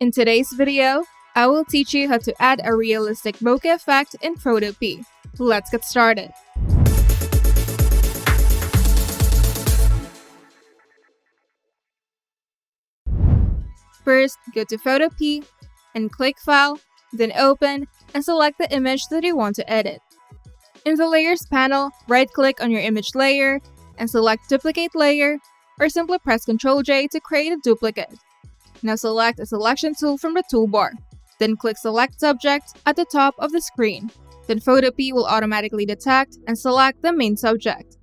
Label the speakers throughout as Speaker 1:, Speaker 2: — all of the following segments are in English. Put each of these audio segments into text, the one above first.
Speaker 1: In today's video, I will teach you how to add a realistic bokeh effect in Photopea. Let's get started. First, go to Photopea and click File, then Open, and select the image that you want to edit. In the Layers panel, right-click on your image layer and select Duplicate Layer, or simply press Ctrl-J to create a duplicate. Now select a selection tool from the toolbar. Then click Select Subject at the top of the screen. Then Photopea will automatically detect and select the main subject.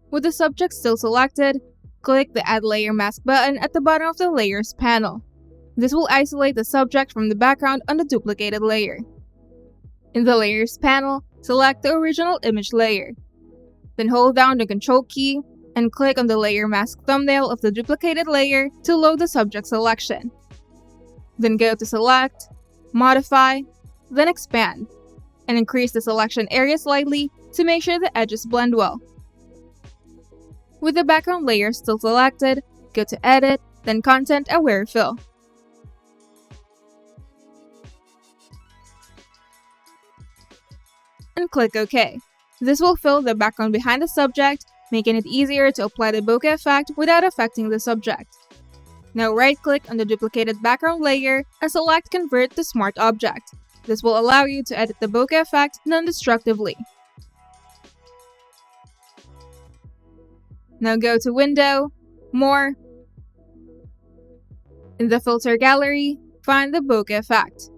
Speaker 1: With the subject still selected, click the Add Layer Mask button at the bottom of the Layers panel. This will isolate the subject from the background on the duplicated layer. In the Layers panel, select the original image layer. Then hold down the Ctrl key and click on the layer mask thumbnail of the duplicated layer to load the subject selection. Then go to Select, Modify, then Expand, and increase the selection area slightly to make sure the edges blend well. With the background layer still selected, go to Edit, then Content Aware Fill. And click OK. This will fill the background behind the subject, making it easier to apply the bokeh effect without affecting the subject. Now right-click on the duplicated background layer and select Convert to Smart Object. This will allow you to edit the bokeh effect non-destructively. Now go to Window, More. In the Filter Gallery, find the bokeh effect.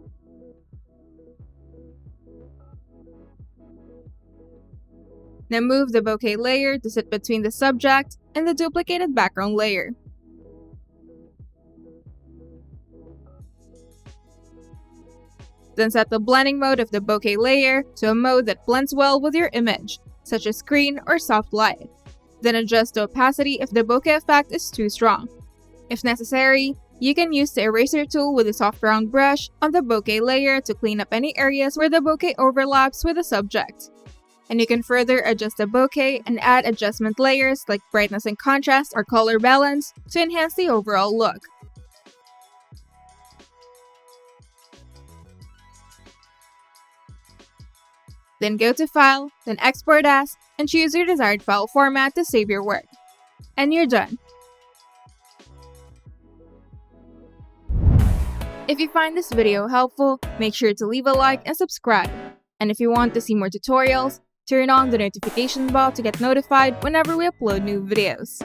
Speaker 1: Now move the bokeh layer to sit between the subject and the duplicated background layer. Then set the blending mode of the bokeh layer to a mode that blends well with your image, such as screen or soft light. Then adjust the opacity if the bokeh effect is too strong. If necessary, you can use the eraser tool with a soft round brush on the bokeh layer to clean up any areas where the bokeh overlaps with the subject. And you can further adjust the bokeh and add adjustment layers like brightness and contrast or color balance to enhance the overall look. Then go to File, then Export As, and choose your desired file format to save your work. And you're done. If you find this video helpful, make sure to leave a like and subscribe. And if you want to see more tutorials, turn on the notification bell to get notified whenever we upload new videos.